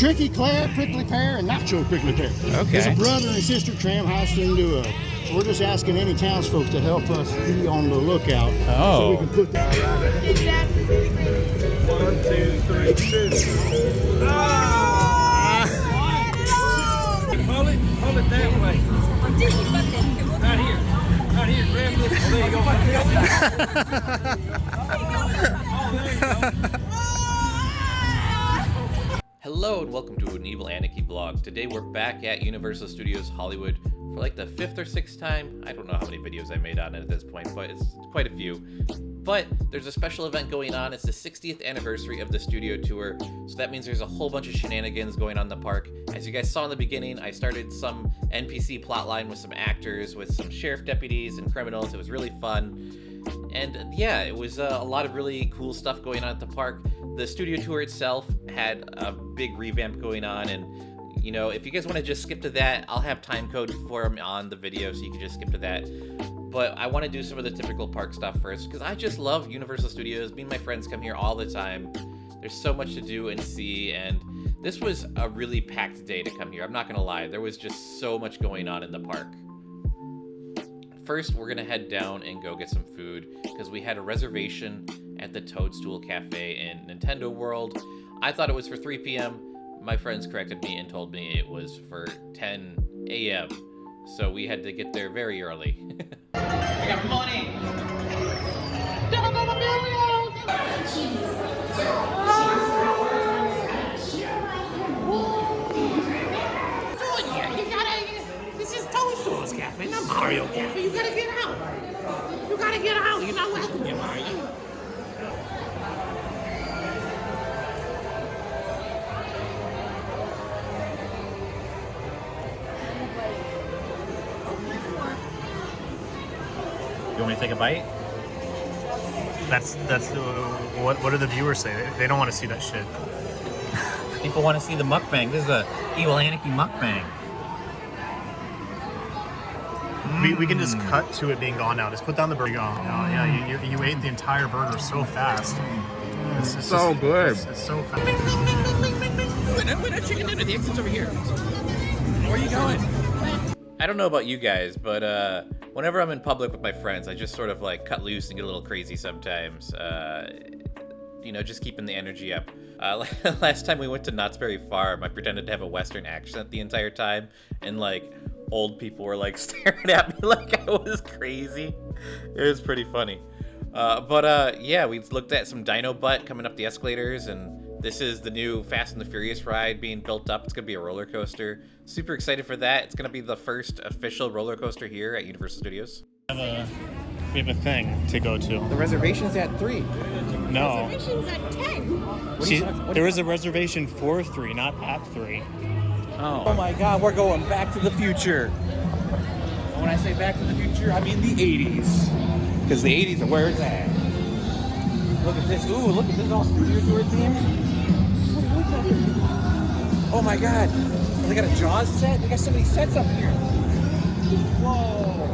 Tricky Claire, Prickly Pear, and Nacho Prickly Pear. Okay. It's a brother and sister tram hosting duo. We're just asking any townsfolk to help us be on the lookout. Oh. So we can put that. 1, 2, 3, shoot. Pull it that way. Right here. Right here. Grab this. Oh, there you go. Hello and welcome to an Evil Aniki vlog. Today we're back at Universal Studios Hollywood for like the 5th or 6th time. I don't know how many videos I made on it at this point, but it's quite a few. But there's a special event going on. It's the 60th anniversary of the studio tour. So that means there's a whole bunch of shenanigans going on in the park. As you guys saw in the beginning, I started some NPC plotline with some actors, with some sheriff deputies and criminals. It was really fun. And yeah, it was a lot of really cool stuff going on at the park. The studio tour itself had a big revamp going on, and you know, if you guys want to just skip to that, I'll have time code for them on the video, so you can just skip to that. But I want to do some of the typical park stuff first, because I just love Universal Studios. Me and my friends come here all the time. There's so much to do and see, and this was a really packed day to come here. I'm not gonna lie, there was just so much going on in the park. First, we're gonna head down and go get some food, because we had a reservation at the Toadstool Cafe in Nintendo World. I thought it was for 3 p.m. My friends corrected me and told me it was for 10 a.m. So we had to get there very early. I got money! This is Toadstool's Cafe, not Mario Cafe. You gotta get out. You gotta get out. You're not welcome here, Mario. You want me to take a bite? That's what do the viewers say? They don't want to see that shit. People want to see the mukbang. This is a Evil Aniki mukbang. We can just cut to it being gone now. Just put down the burger. Oh, yeah, you ate the entire burger so fast. It's so good. It's so fast. We're not chicken dinner. The exit's over here. Where are you going? I don't know about you guys, but whenever I'm in public with my friends, I just sort of like cut loose and get a little crazy sometimes. You know, just keeping the energy up. Last time we went to Knott's Berry Farm, I pretended to have a Western accent the entire time, and like old people were like staring at me like I was crazy. It was pretty funny. Yeah, we looked at some dino butt coming up the escalators, and this is the new Fast and the Furious ride being built up. It's gonna be a roller coaster. Super excited for that. It's gonna be the first official roller coaster here at Universal Studios. We have a thing to go to. The reservation's at 3. No. Reservation's at 10. There was a reservation for 3, not at 3. Oh my God, we're going back to the future. And when I say back to the future, I mean the 80s. Because the 80s are where it's at. Look at this. Ooh, look at this, all studio tour themed. Oh my God. They got a Jaws set? They got so many sets up here. Whoa.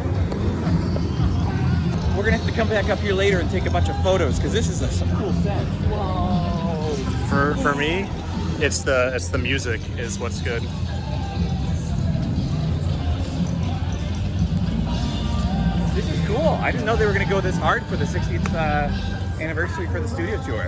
We're gonna have to come back up here later and take a bunch of photos, because this is some cool set. Whoa. For me, it's the music is what's good. This is cool. I didn't know they were gonna go this hard for the 60th anniversary for the studio tour.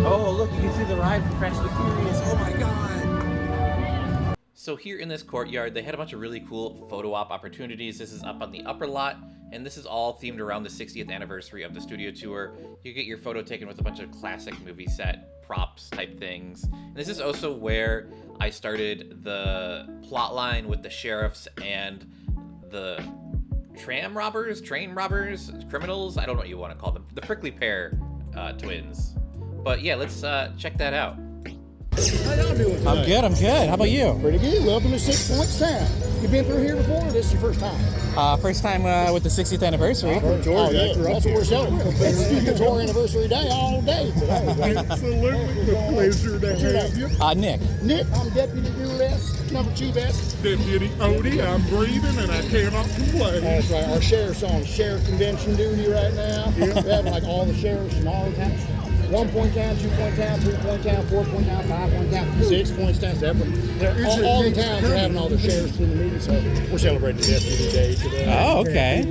Oh, look, you can see the ride from Fast and the Furious. Oh my God. So here in this courtyard, they had a bunch of really cool photo op opportunities. This is up on the upper lot, and this is all themed around the 60th anniversary of the studio tour. You get your photo taken with a bunch of classic movie set props type things. And this is also where I started the plot line with the sheriffs and the train robbers, criminals, I don't know what you want to call them. The Prickly Pear twins. But yeah, let's check that out. How y'all doing today? I'm good. How about you? Pretty good. Welcome to 6 Points Town. You been through here before, or this is your first time? First time with the 60th anniversry. That's what we're celebrating. It's Studio Tour Anniversary Day all day today. Absolutely. A pleasure to have you. Nick. Nick, I'm Deputy ULS, number 2 best. Deputy Odie, I'm breathing and I cannot complain. That's right. Our sheriff's on sheriff convention duty right now. We're having like all the sheriffs from all the towns. 1 point down, 2 point down, 3 point down, 4 point down, 5 point down, 6 points down, 7. All the towns are having all their sheriffs in the meeting, so we're celebrating Deputy Day today. Oh, okay.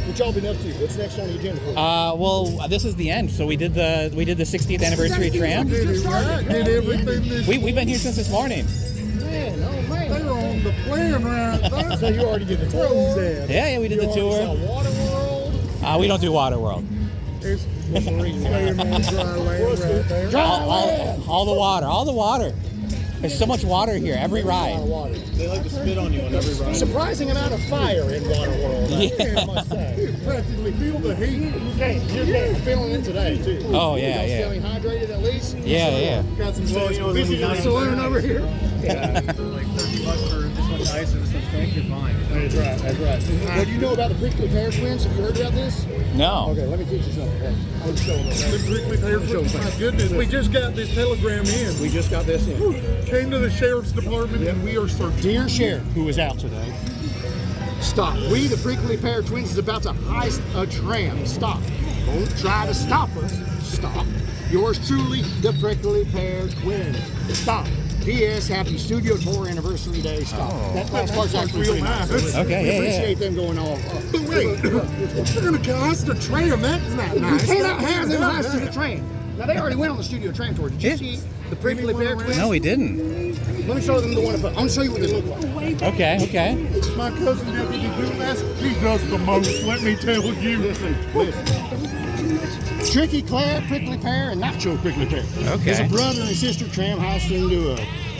What y'all been up to? What's next on the agenda for you? Well, this is the end. So we did the 60th anniversary tram. Did everything this We've been here since this morning. Man, oh man. They're on the plan right there. So you already did the tour? Yeah, we did the You already tour. saw Water World? We don't do Water World. It's staying on dry land right there. All the water. There's so much water here. Every A lot ride. of water. They like to spit on you on every ride. Surprising amount of fire in Water World. Yeah. I must say. You practically feel the heat. I'm feeling it today too. Oh, yeah, Y'all yeah. Staying hydrated at least. Yeah. Got some Well, sauce. you know, Busy in the saloon over here. Yeah, like $30 for this much ice and this much drink, you're fine. That's right. That's right. What do you know about the prickly pear twins? Have you heard about this? No. Okay, let me teach you something. Hey, I'll show them. The prickly pear twins. My goodness, we just got this telegram in. We just got this in. Came to the sheriff's department and we are searching. Dear Sheriff, who is out today, stop. We, the prickly pear twins, is about to heist a tram. Stop. Don't try to stop us. Stop. Yours truly, the prickly pear twins. Stop. P.S. Happy Studio Tour Anniversary Day. Stop. That last part's actually real pretty nice. nice. Okay, We yeah. appreciate them going all. But wait, they're gonna cast a tram. That's not You nice. cannot have them heisting the tram. Now they already went on the Studio Tram Tour. Did you Yeah. see the prickly pear twins? No, we didn't. Let me show them the one above. I'm gonna show you what they look like. Okay. My cousin Deputy Dumas, he does the most. Let me tell you. Listen. Tricky Claire, Prickly Pear, and Nacho Prickly Pear. Okay. It's a brother and sister tram heisting duo.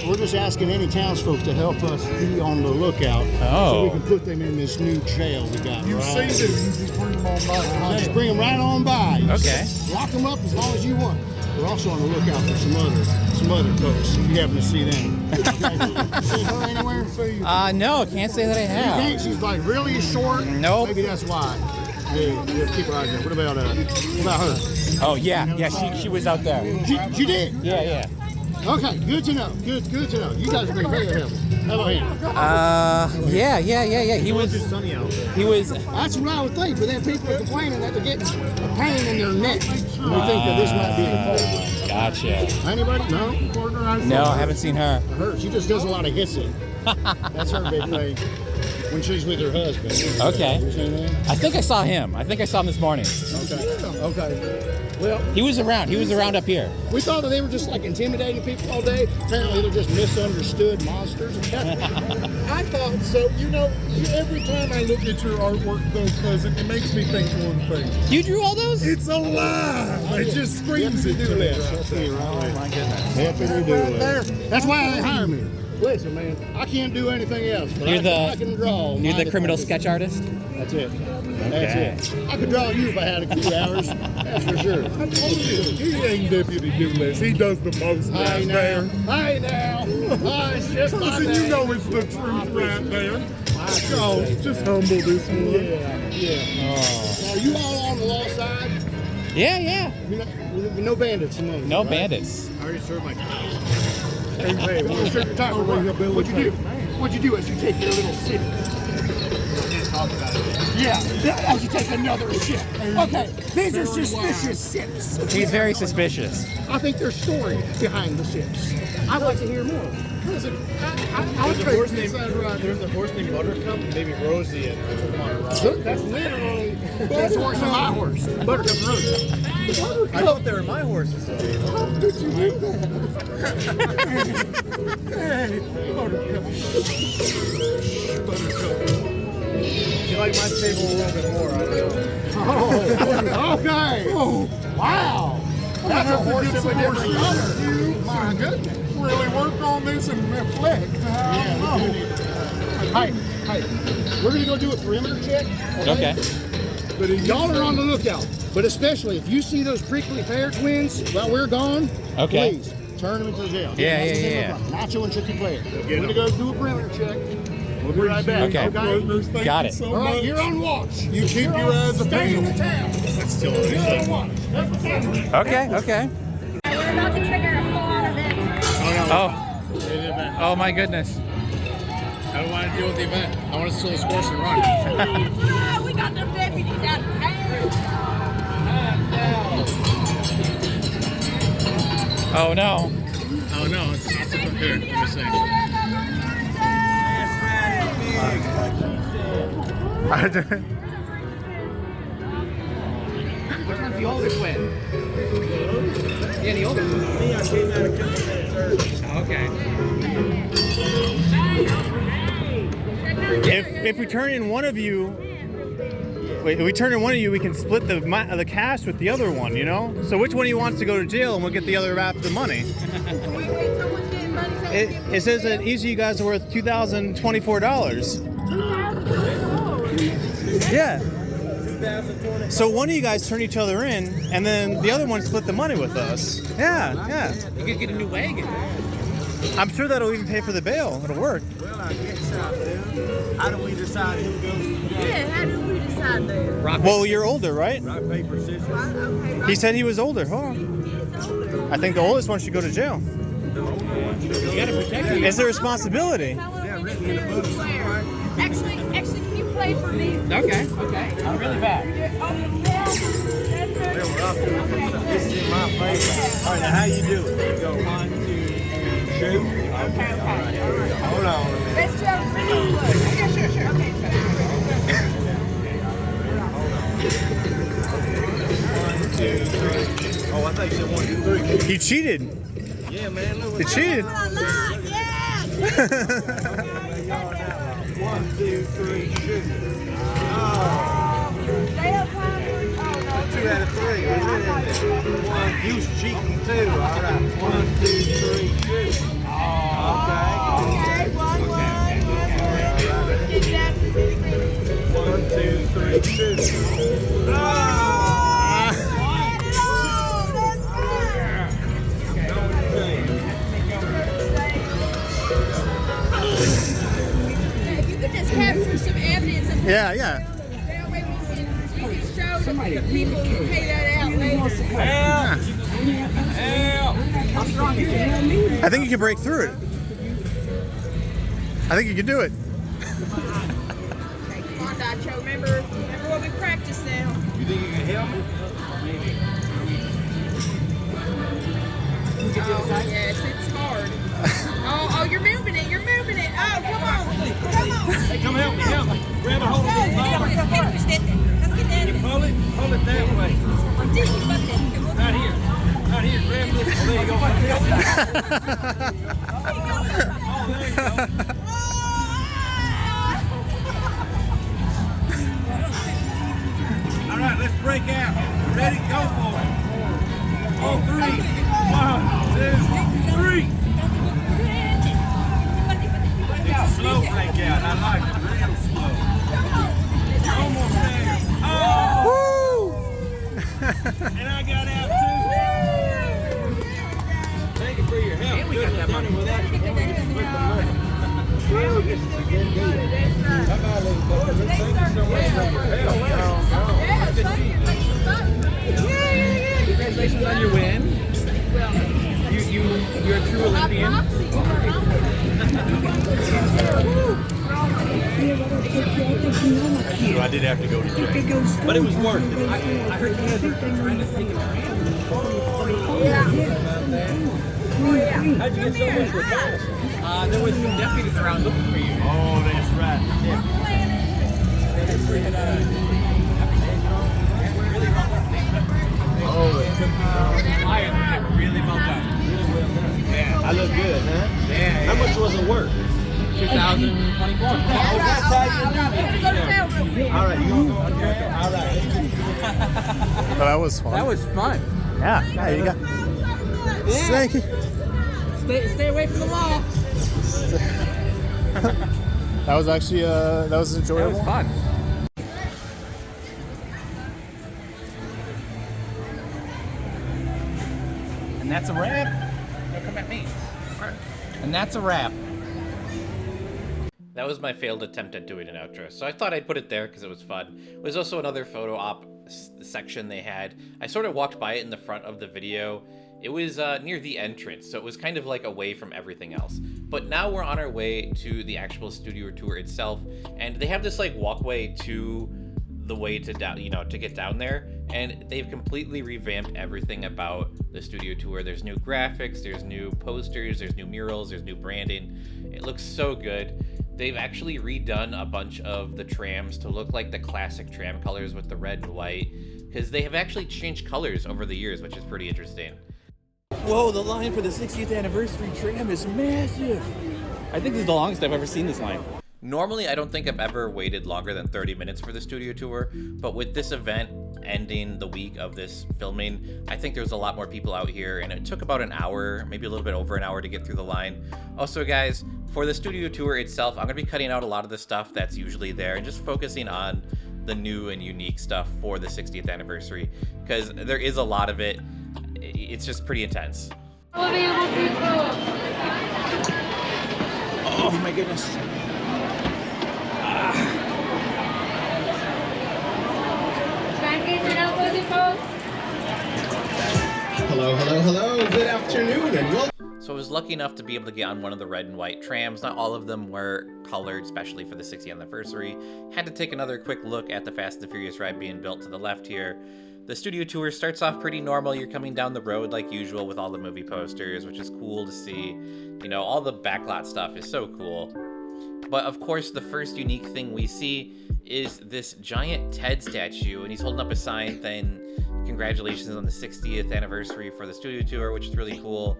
We're just asking any townsfolk to help us be on the lookout so we can put them in this new trail we got. You right? see them, you just bring them on by. I'll just bring them right on by. Okay. Lock them up as long as you want. We're also on the lookout for some other folks. If you happen to see them. See her anywhere? No, can't say that I You have. think she's like really short? Nope. Maybe that's why. Yeah, keep her out here. What about her? Oh, yeah. She was out there. She did. Yeah. Okay, good to know. Good to know. You guys are being very helpful. How about him? Yeah. He was. sunny out there. He was. That's what I would think, but then people are complaining that they're getting a pain in their neck. We think that this might be a Gotcha. Anybody? No? No, I haven't seen her. Her. She just does a lot of hissing. That's her big thing when she's with her husband. Okay. You seen that? I think I saw him. this morning. Okay. Well, He was around up here. we thought that they were just like intimidating people all day. Apparently, they're just misunderstood monsters. I thought so. You know, every time I look at your artwork, though, cousin, it makes me think one thing. You drew all those? It's alive. It just screams it to me. That's me, right? Oh my goodness. Happy to do Right it. there. That's why they hire me. Listen, man, I can't do anything else. But I can draw. You're the My criminal department. sketch artist? That's it. That's it. I could draw you if I had a few hours. That's for sure. I told you, he ain't Deputy Dooless. He does the most Hi right now. there. Hi now. Hi, it's just my Cousin, you name. know it's the truth right there. Oh, just humble this one. Yeah. Now, are you all on the law side? Yeah. No bandits among No you, right? bandits. I already served my Hey, well, serve your time for what? What'd you do? What'd you do as you take your little city? can't talk about it. Yeah, as you take another ship. Okay, these are suspicious ships. He's very suspicious. I think there's story behind the ships. I'd like to hear more. Cousin, There's a horse named Buttercup and baby Rosie, and I took him on a ride. Look, that's literally that's the horse of my horse. Buttercup and Rosie. I thought they were my horses. Though. how did you do that? Hey, Buttercup. She liked my stable a little bit more. I don't know. Oh, okay. Oh, wow. That's a horse of a different color. You, my goodness, really work on this and reflect. Hey, we're gonna go do a perimeter check. Okay. But if Y'all are on the lookout, but especially if you see those prickly pear twins while we're gone, Okay. please turn them into jail. Yeah. Nacho and Tricky Player. We're gonna go do a perimeter check. We'll be right back. Okay. partners, thank Got you it. so All right, much. you're on watch. You keep your eyes Stay in the open. town. That's still You're on watch. That's what's happening. Okay. We're about to trigger a full-on event. Oh my goodness. I don't want to deal with the event. I want to steal this horse and run. We got them deputies out of town. Oh no. Oh no, it's not something here. Let me see. Which one's the older twin? Yeah, the older twin. Me, I came out a couple minutes early. Okay. If we turn in one of you, wait, if we turn in one of you, we can split the cash with the other one, you know? So which one of you wants to go to jail and we'll get the other half of the money? It says that each of you guys are worth $2,024. Yeah. So one of you guys turn each other in, and then the other one split the money with us. Yeah, yeah. You could get a new wagon. I'm sure that'll even pay for the bail. It'll work. Well, I guess so, dude. How do we decide who goes to jail? Yeah, how do we decide that? Rock, Well, you're older, right? Rock, paper, scissors. Okay, He said he was older. Hold on. He's older. I think the oldest one should go to jail. you gotta protect him. It's a responsibility. Actually, can you play for me? Okay. I'm really bad. This is in my favor. All right, now how you do it? You go 1, 2, 3, shoot. Okay, all right. Hold on a minute. Let's try to really look. Yeah, sure. Okay. 1, 2, 3. Oh, I thought you said 1, 2, 3. You cheated. Yeah, man. Look You cheated. Yeah. 1, 2, 3, shoot. Jail time. Oh, 2 out of 3. What's in there? 1. He was cheating too. All right. 1, 2, 3, shoot. Okay. Okay, one. Exactly. 1, 2, 3, shoot. If you could just capture some evidence of Yeah. that way we can show the people who pay that out later. How strong is it? I think you can break through it. I think you can do it. Okay, come on, Dacho. Remember what we practiced now. You think you can help me? Oh, yes, it's hard. Oh, you're moving it. Oh, come on. Hey, come help me. Grab a hold of this bar. Let's get that. Pull it that way. Right here. Grab this. Oh, there you go. Oh, there you go. All right, let's break out. Ready? Go for it. All 3. 1, 2, 3. It's a slow break out. I like it. Real slow. Almost there. Oh! And I got out too. Thank you for your help. And we got that money. Without you, we just split the money. Thank you so much for your help. Congratulations on your win. You're a true Olympian. So I did have to go to jail, but it was worth it. I heard you guys were trying to take it away. How'd you get so much reconnaissance? There was some deputies around looking for you. Oh, that's right. Oh, it took me Fire, they were really well done. really well done. Yeah. I look good, huh? Yeah. How much was it worth? 2024. Oh, that's how you do it. All right, you gonna go on jail? All right. Oh, that was fun. That was fun. Yeah, you got. Thank you. Stay away from the law. That was actually that was That enjoyable. was fun. And that's a wrap. Don't come at me. And that's a wrap. That was my failed attempt at doing an outro, so I thought I'd put it there because it was fun. There's also another photo op section they had. I sort of walked by it in the front of the video. It was near the entrance, so it was kind of like away from everything else. But now we're on our way to the actual studio tour itself, and they have this like walkway to the way to down, to get down there, and they've completely revamped everything about the studio tour. There's new graphics, there's new posters, there's new murals, there's new branding. It looks so good. They've actually redone a bunch of the trams to look like the classic tram colors with the red and white, because they have actually changed colors over the years, which is pretty interesting. Whoa, the line for the 60th anniversary tram is massive. I think this is the longest I've ever seen this line. Normally, I don't think I've ever waited longer than 30 minutes for the studio tour, but with this event ending the week of this filming, I think there's a lot more people out here, and it took about an hour, maybe a little bit over an hour to get through the line. Also, guys, for the studio tour itself, I'm going to be cutting out a lot of the stuff that's usually there and just focusing on the new and unique stuff for the 60th anniversary, because there is a lot of it. It's just pretty intense. Oh my goodness. Hello, hello, hello. Good afternoon and welcome. So I was lucky enough to be able to get on one of the red and white trams. Not all of them were colored, especially for the 60th anniversary. Had to take another quick look at the Fast and the Furious ride being built to the left here. The studio tour starts off pretty normal. You're coming down the road like usual with all the movie posters, which is cool to see. You know, all the backlot stuff is so cool. But of course, the first unique thing we see is this giant Ted statue, and he's holding up a sign saying, congratulations on the 60th anniversary for the studio tour, which is really cool.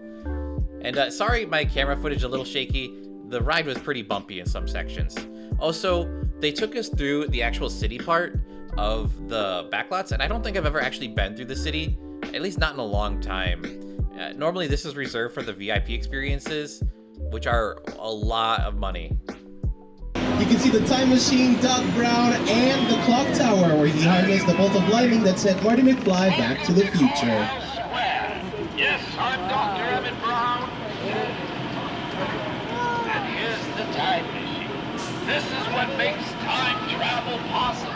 And sorry, my camera footage is a little shaky. The ride was pretty bumpy in some sections. Also, they took us through the actual city part of the backlots, and I don't think I've ever actually been through the city, at least not in a long time. Normally, this is reserved for the VIP experiences, which are a lot of money. You can see the time machine, Doc Brown, and the clock tower where he harnessed the bolt of lightning that sent Marty McFly back to the future. Yes, I'm Dr. Emmett Brown. And here's the time machine. This is what makes time travel possible.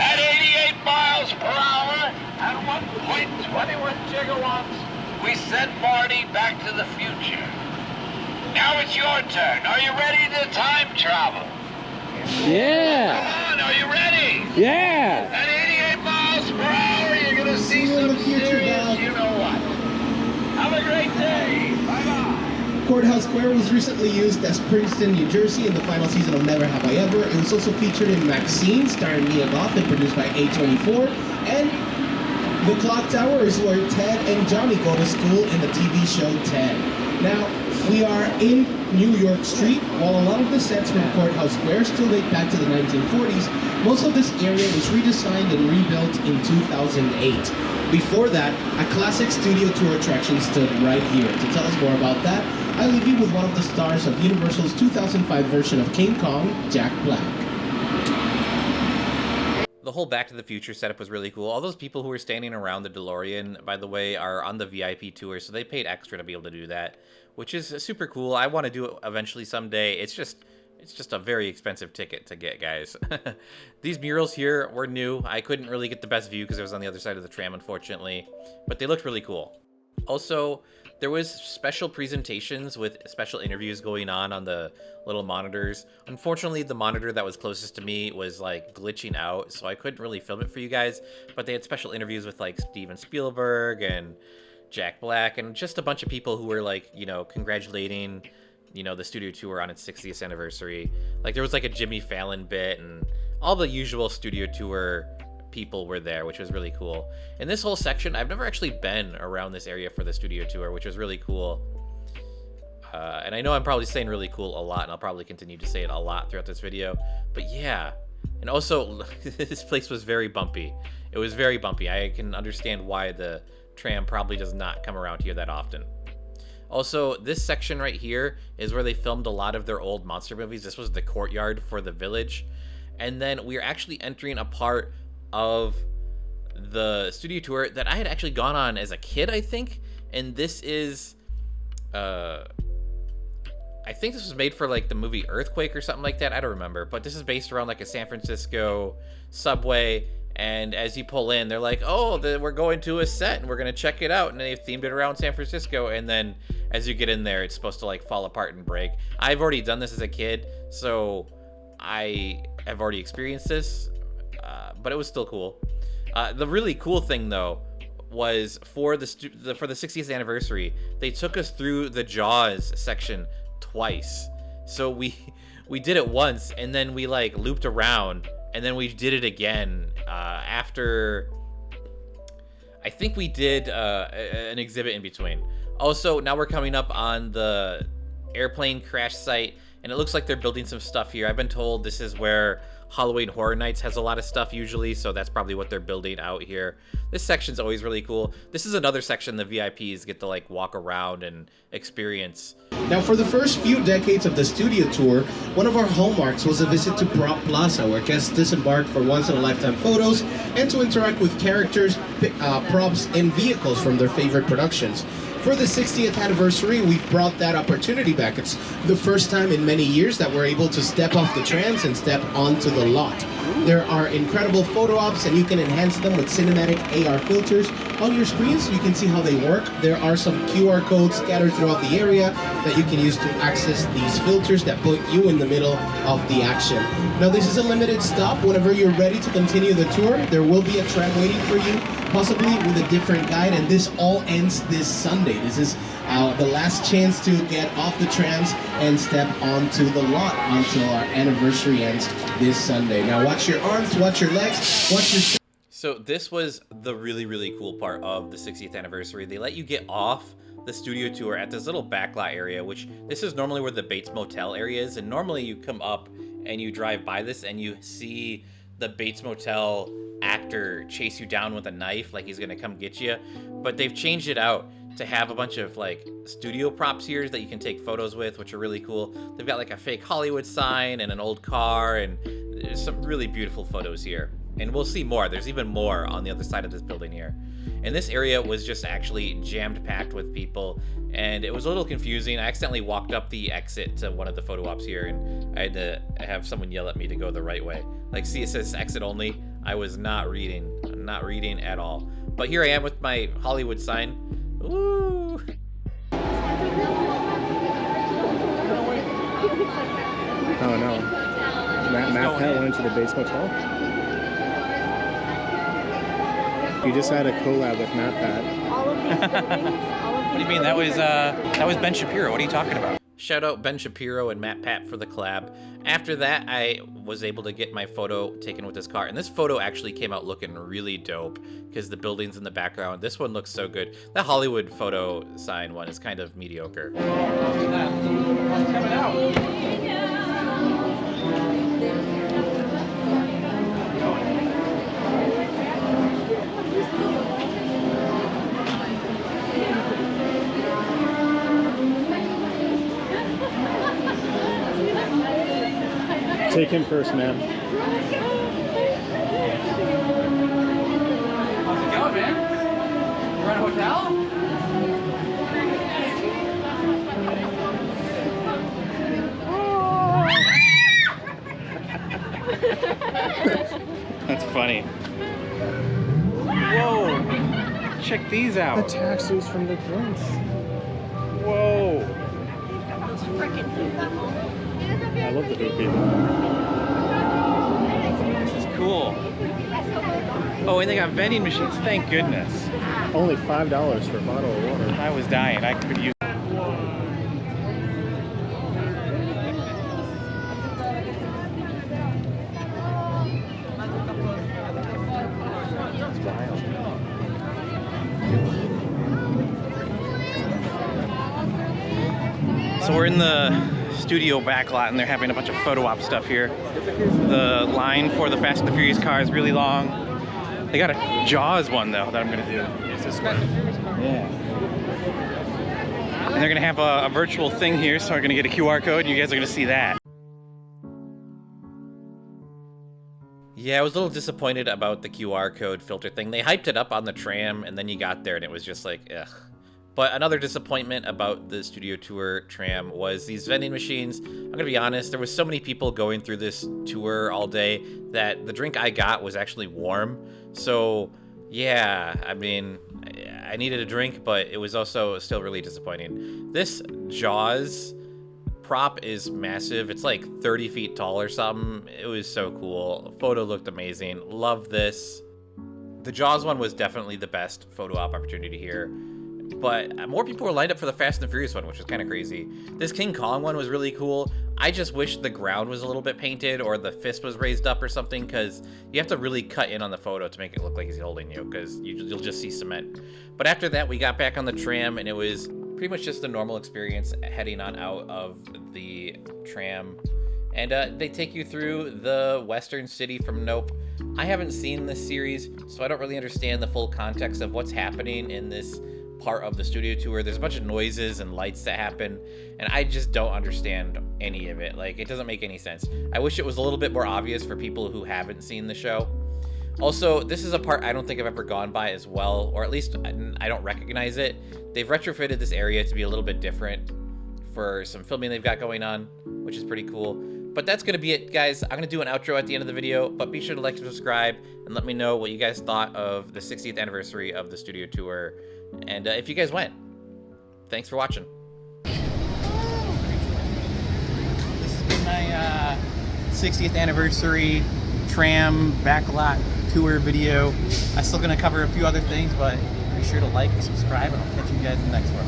At 88 miles per hour and 1.21 gigawatts, we sent Marty back to the future. Now it's your turn. Are you ready to time travel? Yeah. Come on, are you ready? Yeah. At 88 miles per hour, you're gonna see you in some the future, serious, Doc. you know what. Have a great day. Bye-bye. Courthouse Square was recently used as Princeton, New Jersey in the final season of Never Have I Ever. It was also featured in Maxine, starring Mia Goth and produced by A24. And the clock tower is where Ted and Johnny go to school in the TV show Ted. Now, we are in New York Street, while a lot of the sets from Courthouse Square still date back to the 1940s. Most of this area was redesigned and rebuilt in 2008. Before that, a classic studio tour attraction stood right here. To tell us more about that, I leave you with one of the stars of Universal's 2005 version of King Kong, Jack Black. The whole Back to the Future setup was really cool. All those people who were standing around the DeLorean, by the way, are on the VIP tour, so they paid extra to be able to do that, which is super cool. I want to do it eventually someday. It's just a very expensive ticket to get, guys. These murals here were new. I couldn't really get the best view because it was on the other side of the tram, unfortunately, but they looked really cool. Also, there was special presentations with special interviews going on the little monitors. Unfortunately, the monitor that was closest to me was like glitching out, so I couldn't really film it for you guys, but they had special interviews with like Steven Spielberg and Jack Black and just a bunch of people who were like, you know, congratulating, you know, the studio tour on its 60th anniversary. Like there was like a Jimmy Fallon bit and all the usual studio tour people were there, which was really cool. In this whole section, I've never actually been around this area for the studio tour, which was really cool. And I know I'm probably saying really cool a lot, and I'll probably continue to say it a lot throughout this video, but yeah. And also, this place was very bumpy. It was very bumpy. I can understand why the tram probably does not come around here that often. Also, this section right here is where they filmed a lot of their old monster movies. This was the courtyard for the village. And then we're actually entering a part of the studio tour that I had actually gone on as a kid, I think. And this is, I think this was made for like the movie Earthquake or something like that. I don't remember, but this is based around like a San Francisco subway. And as you pull in, they're like, oh, we're going to a set and we're going to check it out. And they've themed it around San Francisco. And then as you get in there, it's supposed to like fall apart and break. I've already done this as a kid, so I have already experienced this, but it was still cool. The really cool thing though was for the 60th anniversary, they took us through the Jaws section twice. So we did it once, and then we like looped around, and then we did it again after. I think we did an exhibit in between. Also, now we're coming up on the airplane crash site, and it looks like they're building some stuff here. I've been told this is where Halloween Horror Nights has a lot of stuff usually, so that's probably what they're building out here. This section's always really cool. This is another section the VIPs get to like walk around and experience. Now, for the first few decades of the studio tour, one of our hallmarks was a visit to Prop Plaza, where guests disembarked for once-in-a-lifetime photos and to interact with characters, props, and vehicles from their favorite productions. For the 60th anniversary, we've brought that opportunity back. It's the first time in many years that we're able to step off the trams and step onto the lot. There are incredible photo ops, and you can enhance them with cinematic AR filters. On your screens, you can see how they work. There are some QR codes scattered throughout the area that you can use to access these filters that put you in the middle of the action. Now, this is a limited stop. Whenever you're ready to continue the tour, there will be a tram waiting for you, possibly with a different guide, and this all ends this Sunday. This is the last chance to get off the trams and step onto the lot until our anniversary ends this Sunday. Now watch your arms, watch your legs, watch your... So this was the really, really cool part of the 60th anniversary. They let you get off the studio tour at this little backlot area, which this is normally where the Bates Motel area is, and normally you come up and you drive by this and you see the Bates Motel actor chase you down with a knife like he's gonna come get you, but they've changed it out to have a bunch of like studio props here that you can take photos with, which are really cool. They've got like a fake Hollywood sign and an old car, and there's some really beautiful photos here. And we'll see more. There's even more on the other side of this building here. And this area was just actually jammed packed with people, and it was a little confusing. I accidentally walked up the exit to one of the photo ops here, and I had to have someone yell at me to go the right way. Like, see, it says exit only. I was not reading at all. But here I am with my Hollywood sign. Woo! Oh no. Matt Pat went into the Bates Motel. You just had a collab with Matt Pat. What do you mean? That was Ben Shapiro. What are you talking about? Shout out Ben Shapiro and Matt Pat for the collab. After that, I was able to get my photo taken with this car. And this photo actually came out looking really dope because the building's in the background. This one looks so good. That Hollywood photo sign one is kind of mediocre. Coming out. Take him first, man. How's it going, man? You run a hotel? That's funny. Whoa! Check these out. The taxis from the drinks. Whoa! I love the hoopy. This is cool. Oh, and they got vending machines. Thank goodness. Only $5 for a bottle of water. I was dying. I could use. So we're in the studio backlot, and they're having a bunch of photo op stuff here. The line for the Fast and the Furious car is really long. They got a Jaws one though that I'm gonna do. Yeah. And they're gonna have a virtual thing here, so we're gonna get a QR code, and you guys are gonna see that. Yeah, I was a little disappointed about the QR code filter thing. They hyped it up on the tram, and then you got there, and it was just like, ugh. But another disappointment about the studio tour tram was these vending machines. I'm gonna be honest, there was so many people going through this tour all day that the drink I got was actually warm. So yeah, I mean, I needed a drink, but it was also still really disappointing. This Jaws prop is massive. It's like 30 feet tall or something. It was so cool. The photo looked amazing. Love this. The Jaws one was definitely the best photo op opportunity here. But more people were lined up for the Fast and Furious one, which was kind of crazy. This King Kong one was really cool. I just wish the ground was a little bit painted or the fist was raised up or something, because you have to really cut in on the photo to make it look like he's holding you, because you'll just see cement. But after that, we got back on the tram, and it was pretty much just a normal experience heading on out of the tram. And they take you through the western city from Nope. I haven't seen this series, so I don't really understand the full context of what's happening in this part of the studio tour. There's a bunch of noises and lights that happen, and I just don't understand any of it. Like, it doesn't make any sense. I wish it was a little bit more obvious for people who haven't seen the show. Also, this is a part I don't think I've ever gone by as well, or at least I don't recognize it. They've retrofitted this area to be a little bit different for some filming they've got going on, which is pretty cool. But that's going to be it, guys. I'm going to do an outro at the end of the video, but be sure to like and subscribe and let me know what you guys thought of the 60th anniversary of the studio tour, and if you guys went. Thanks for watching. This has been my 60th anniversary tram backlot tour video. I'm still going to cover a few other things, but be sure to like and subscribe, and I'll catch you guys in the next one.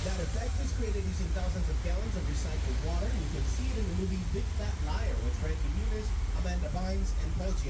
That effect was created using thousands of gallons of recycled water. You can see it in the movie Big Fat Liar with Frankie Muniz, Amanda Bynes, and Paul Giamatti.